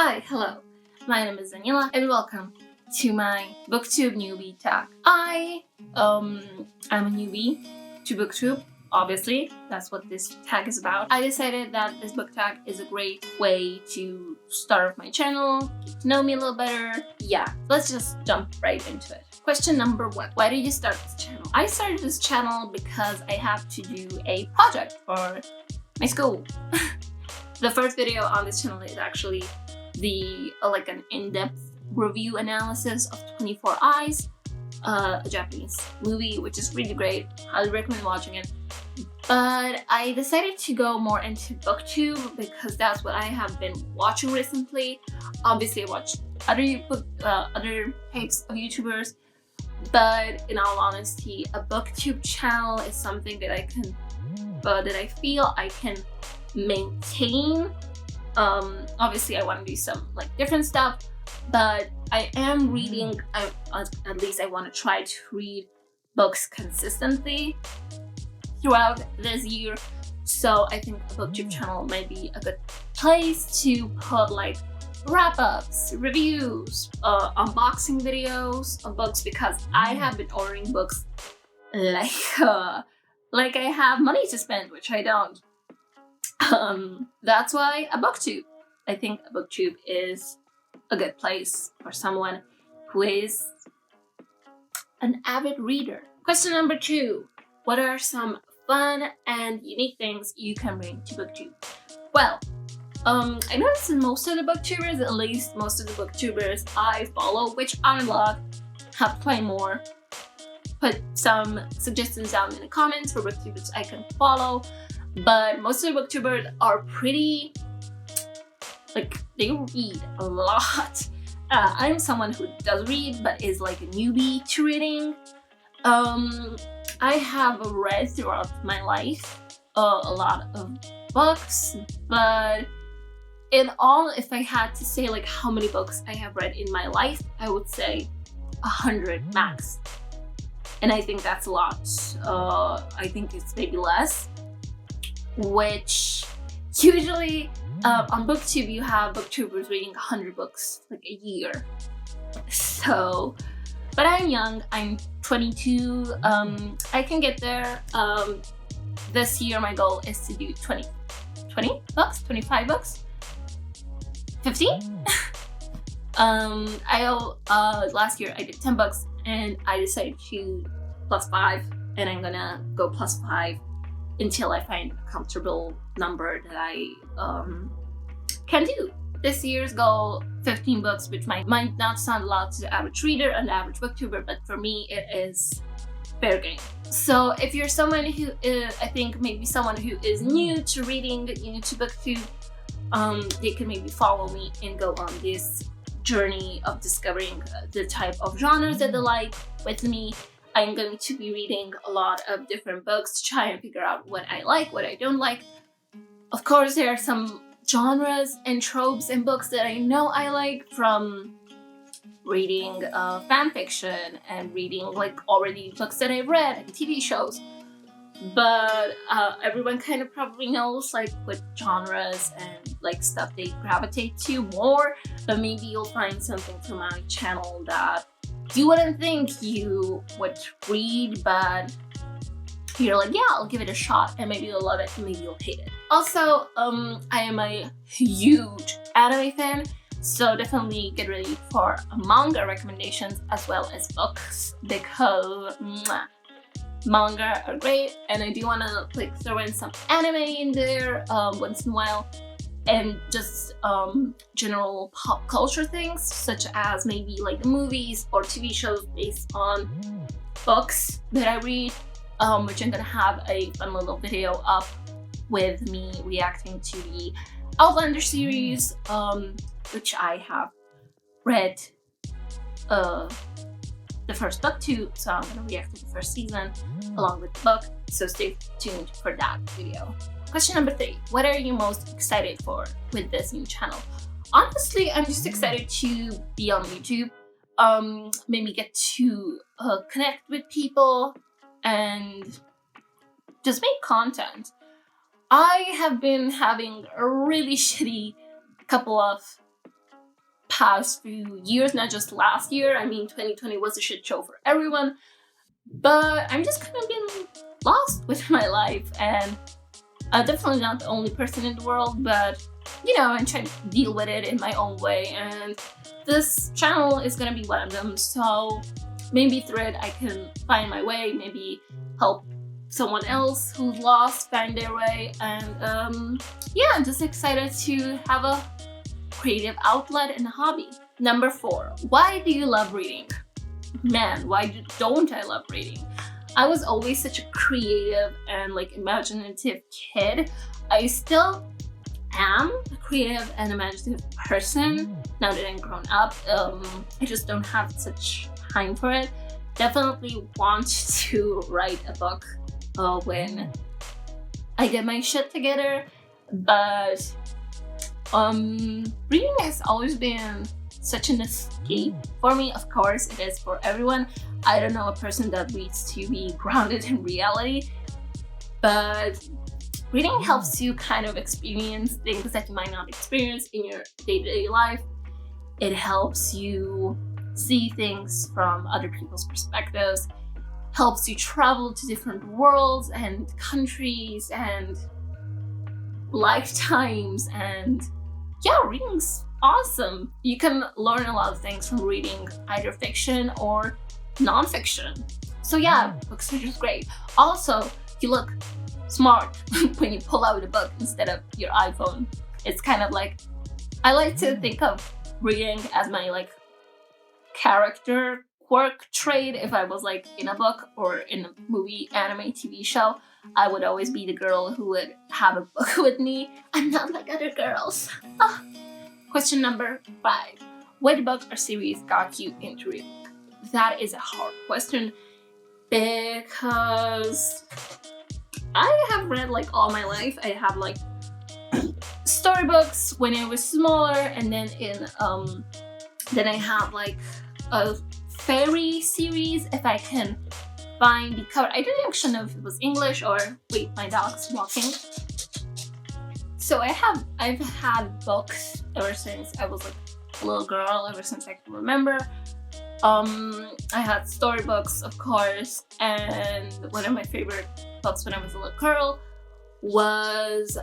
Hi, hello. My name is Daniela and welcome to my Booktube Newbie Tag. I'm a newbie to Booktube. Obviously, that's what this tag is about. I decided that this book tag is a great way to start off my channel, get to know me a little better. Yeah, let's just jump right into it. Question number 1. Why did you start this channel? I started this channel because I have to do a project for my school. The first video on this channel is actually an in-depth review analysis of 24 Eyes, a Japanese movie, which is really great. Highly recommend watching it. But I decided to go more into Booktube because that's what I have been watching recently. Obviously, I watch other types of YouTubers, but in all honesty, a Booktube channel is something that I feel I can maintain. Obviously I want to do some different stuff, but I am reading, at least I want to try to read books consistently throughout this year. So I think a Booktube channel might be a good place to put wrap-ups, reviews, unboxing videos of books, because I have been ordering books like I have money to spend, which I don't. That's why a Booktube. I think a Booktube is a good place for someone who is an avid reader. Question number 2. What are some fun and unique things you can bring to Booktube? Well, I noticed that most of the Booktubers, at least most of the Booktubers I follow, which are a lot, have to find more. Put some suggestions down in the comments for Booktubers I can follow. But most of the Booktubers are pretty, they read a lot. I'm someone who does read, but is a newbie to reading. I have read throughout my life a lot of books, but in all, if I had to say how many books I have read in my life, I would say 100 max. And I think that's a lot. I think it's maybe less. Which usually on Booktube you have Booktubers reading 100 books a year. So, but I'm young, I'm 22, I can get there. This year my goal is to do 20 books, 25 books, 15? Last year I did 10 books and I decided to plus 5, and I'm gonna go plus 5 until I find a comfortable number that I can do. This year's goal, 15 books, which might not sound a lot to the average reader and the average Booktuber, but for me it is fair game. So if you're someone who is, I think maybe someone who is new to reading, new to Booktube, they can maybe follow me and go on this journey of discovering the type of genres that they like with me. I'm going to be reading a lot of different books to try and figure out what I like, what I don't like. Of course, there are some genres and tropes in books that I know I like, from reading fan fiction and reading already books that I've read and TV shows. But everyone kind of probably knows what genres and stuff they gravitate to more. But maybe you'll find something from my channel that you wouldn't think you would read, but you're yeah, I'll give it a shot, and maybe you'll love it and maybe you'll hate it. Also, I am a huge anime fan, so definitely get ready for manga recommendations as well as books, because manga are great, and I do want to throw in some anime in there once in a while, and just general pop culture things, such as maybe movies or TV shows based on books that I read, which I'm gonna have a fun little video up with me reacting to the Outlander series, which I have read the first book to, so I'm gonna react to the first season along with the book, so stay tuned for that video. Question number 3. What are you most excited for with this new channel? Honestly, I'm just excited to be on YouTube, maybe get to connect with people and just make content. I have been having a really shitty couple of past few years, not just last year. I mean, 2020 was a shit show for everyone, but I'm just kind of been lost with my life, and definitely not the only person in the world, but I'm trying to deal with it in my own way, and this channel is gonna be one of them. So maybe through it I can find my way, maybe help someone else who's lost find their way, and I'm just excited to have a creative outlet and a hobby. Number 4, why do you love reading? Man, why don't I love reading? I was always such a creative and imaginative kid. I still am a creative and imaginative person now that I'm grown up. I just don't have such time for it. Definitely want to write a book when I get my shit together, but reading has always been such an escape for me. Of course, it is for everyone. I don't know a person that reads to be grounded in reality, but reading helps you kind of experience things that you might not experience in your day-to-day life. It helps you see things from other people's perspectives, helps you travel to different worlds and countries and lifetimes, and reading's awesome. You can learn a lot of things from reading either fiction or non-fiction. So books are just great. Also, you look smart when you pull out a book instead of your iPhone. It's kind of I like to think of reading as my character quirk trait. If I was in a book or in a movie, anime, TV show, I would always be the girl who would have a book with me. I'm not like other girls. Question number 5. What book or series got you into reading? That is a hard question because I have read all my life. I have storybooks when I was smaller, and then then I have a fairy series if I can find the cover. I didn't actually know if it was English or wait, my dog's walking. So I've had books ever since I was a little girl, ever since I can remember. I had storybooks, of course, and one of my favorite books when I was a little girl was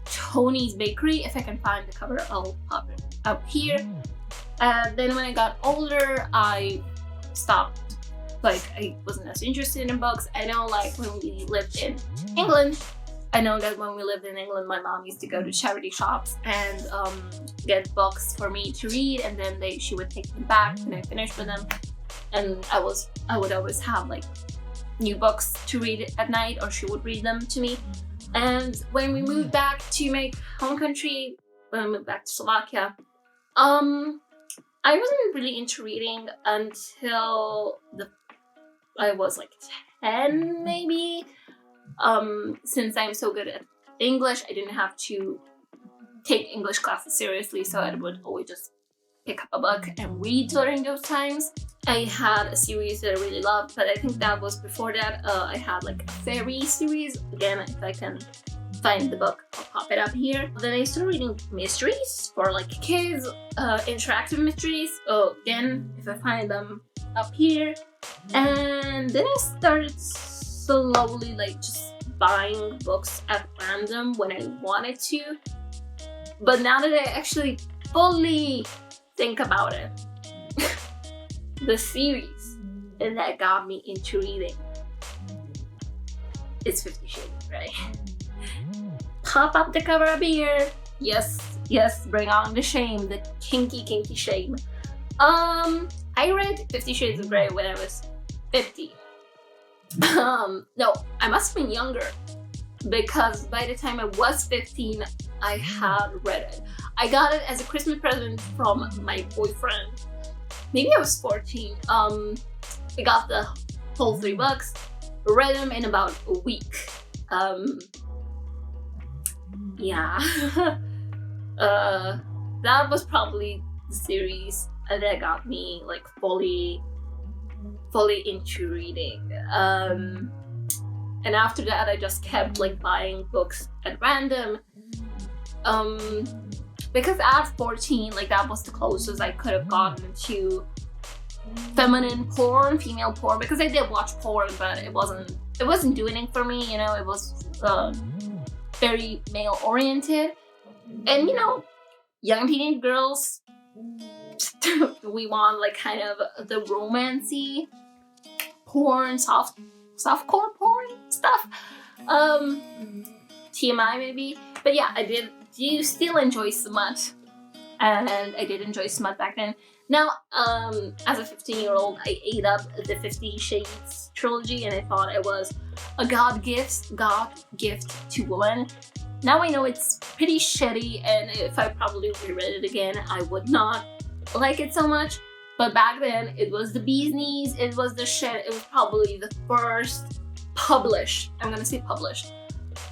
Tony's Bakery. If I can find the cover, I'll pop it up here. Then when I got older, I stopped. I wasn't as interested in books. I know when we lived in England, my mom used to go to charity shops and get books for me to read, and then she would take them back when I finished with them. And I would always have new books to read at night, or she would read them to me. And when we moved back to my home country, when I moved back to Slovakia, I wasn't really into reading until I was 10 maybe. Since I'm so good at English, I didn't have to take English classes seriously, so I would always just pick up a book and read during those times. I had a series that I really loved, but I think that was before that. I had a fairy series. Again, if I can find the book, I'll pop it up here. Then I started reading mysteries for kids, interactive mysteries. Again, if I find them, up here. And then I started slowly just buying books at random when I wanted to. But now that I actually fully think about it, the series that got me into reading is 50 Shades of Grey. Pop up the cover up here. Yes, bring on the shame, the kinky shame. I read 50 Shades of Grey when I was 15. No, I must have been younger, because by the time I was 15, I had read it. I got it as a Christmas present from my boyfriend. Maybe I was 14. I got the whole 3 books, read them in about a week. That was probably the series that got me fully into reading. And after that, I just kept buying books at random. because at 14, like that was the closest I could have gotten to feminine porn, female porn, because I did watch porn, but it wasn't doing it for me, you know. It was very male oriented, and you know, young teenage girls, we want like kind of the romancy porn, softcore porn stuff, TMI maybe. But yeah, do still enjoy smut, and I did enjoy smut back then. Now, as a 15-year-old, I ate up the 50 Shades trilogy, and I thought it was a God gift to women. Now I know it's pretty shitty, and if I probably reread it again, I would not like it so much. But back then, it was the bee's knees, it was the shit. It was probably the first published, I'm gonna say published,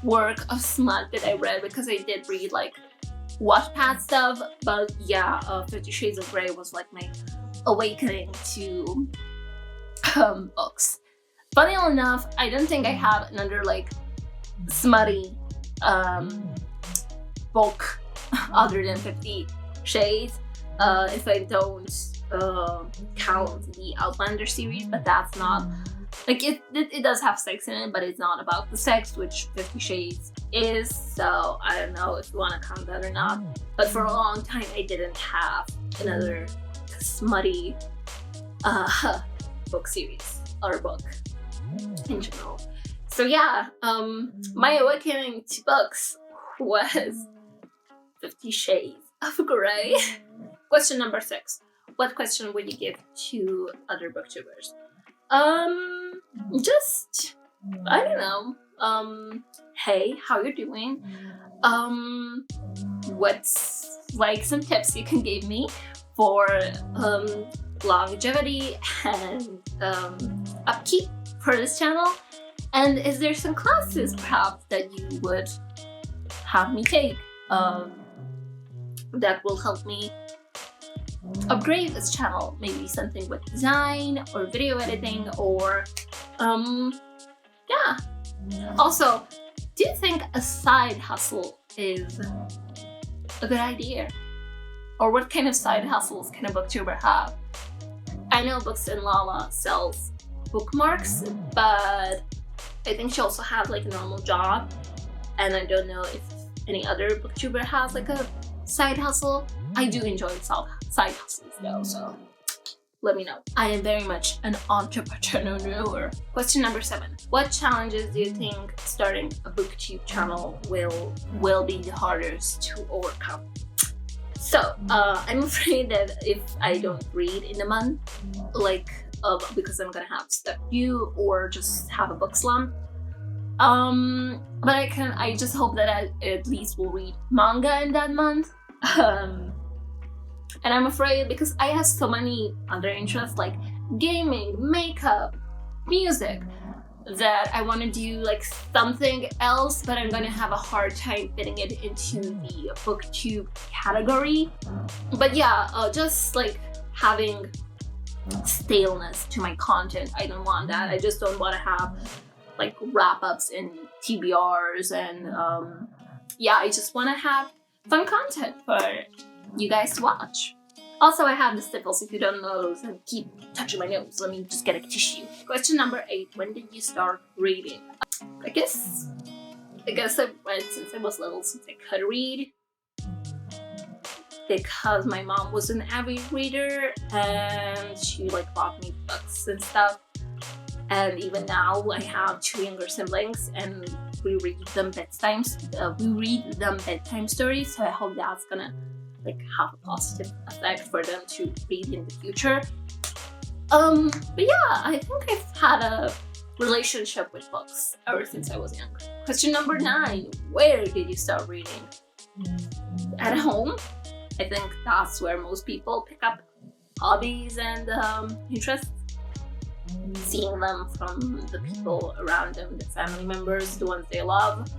work of smut that I read, because I did read like Wattpad stuff, but yeah, 50 Shades of Grey was like my awakening to books. Funny enough, I don't think I have another like smutty book other than 50 Shades, if I don't count the Outlander series, but that's not, like it does have sex in it, but it's not about the sex, which 50 Shades is, so I don't know if you want to count that or not. But for a long time, I didn't have another smutty book series or book in general. So yeah, my awakening to books was 50 Shades of Grey. Question number 6. What question would you give to other booktubers? Just, I don't know. Hey, how you doing? What's like some tips you can give me for longevity and upkeep for this channel? And is there some classes perhaps that you would have me take that will help me upgrade this channel? Maybe something with design or video editing, or yeah. Also, do you think a side hustle is a good idea? Or what kind of side hustles can a booktuber have? I know Books and Lala sells bookmarks, but I think she also has like a normal job, and I don't know if any other booktuber has like a side hustle. I do enjoy side hustles though, so let me know. I am very much an entrepreneur. Question number 7. What challenges do you think starting a booktube channel will be the hardest to overcome? So, I'm afraid that if I don't read in a month, like, because I'm gonna have stuff due or just have a book slump, but I just hope that I at least will read manga in that month. And I'm afraid because I have so many other interests like gaming, makeup, music, that I want to do like something else, but I'm gonna have a hard time fitting it into the booktube category. But yeah, just like having staleness to my content, I don't want that. I just don't want to have like wrap-ups and TBRs, and yeah, I just want to have fun content for you guys to watch. Also, I have the sniffles, if you don't know those, and keep touching my nose. Let me just get a tissue. Question number 8. When did you start reading? I guess I've read since I was little, since I could read. Because my mom was an avid reader, and she like bought me books and stuff. And even now, I have 2 younger siblings, and we read them bedtime stories. So I hope that's gonna like have a positive effect for them to read in the future. But yeah, I think I've had a relationship with books ever since I was younger. Question number 9. Where did you start reading? At home. I think that's where most people pick up hobbies and interests. Seeing them from the people around them, the family members, the ones they love.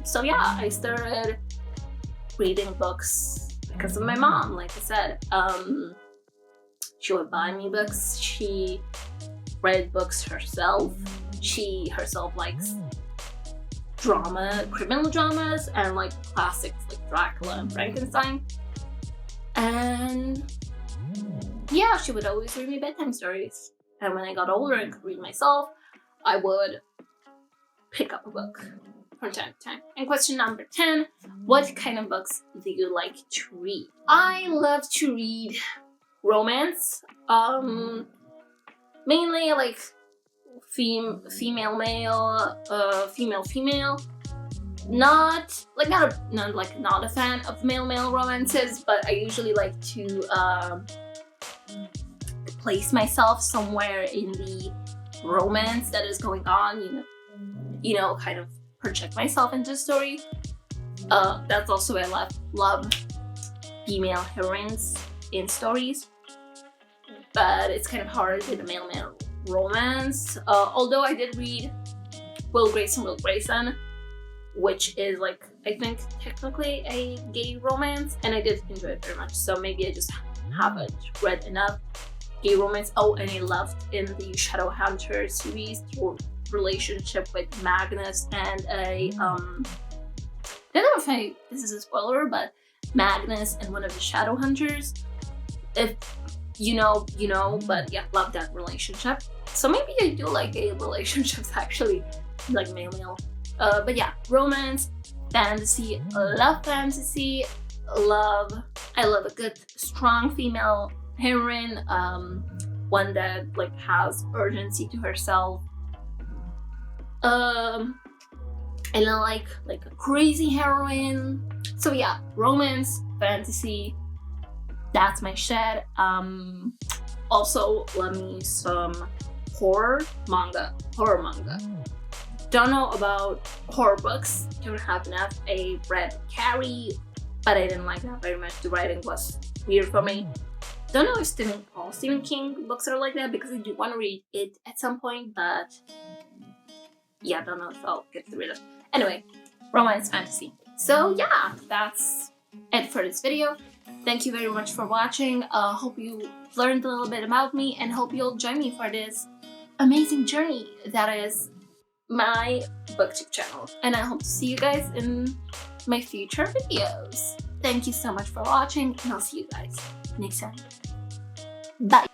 So yeah, I started reading books because of my mom. Like I said, she would buy me books. She read books herself. She herself likes drama, criminal dramas, and like classics like Dracula and Frankenstein. And yeah, she would always read me bedtime stories. And when I got older and could read myself, I would pick up a book from time to time. And question number 10, what kind of books do you like to read? I love to read romance, mainly like female male, female. Not a fan of male romances, but I usually like to place myself somewhere in the romance that is going on, you know, kind of project myself into the story. That's also why I love female heroines in stories, but it's kind of hard in a male romance. Although I did read Will Grayson, which is like, I think technically a gay romance, and I did enjoy it very much. So maybe I just haven't read enough gay romance. Oh, and I loved in the Shadowhunter series the relationship with Magnus and I don't know if this is a spoiler, but Magnus and one of the Shadowhunters. If you know, but yeah, love that relationship. So maybe I do like gay relationships actually, like male. But yeah, romance, fantasy, love fantasy, I love a good, strong female heroine, one that like has urgency to herself. I like a crazy heroine. So yeah, romance, fantasy, that's my shit. Also love me some horror manga. Don't know about horror books, don't have enough. I read Carrie, but I didn't like that very much. The writing was weird for me. Don't know if all Stephen King books are like that, because I do want to read it at some point, but yeah, don't know if I'll get through it. Anyway, romance, fantasy. So yeah, that's it for this video. Thank you very much for watching. Hope you learned a little bit about me, and hope you'll join me for this amazing journey that is my booktube channel. And I hope to see you guys in my future videos. Thank you so much for watching, and I'll see you guys next time. Bye!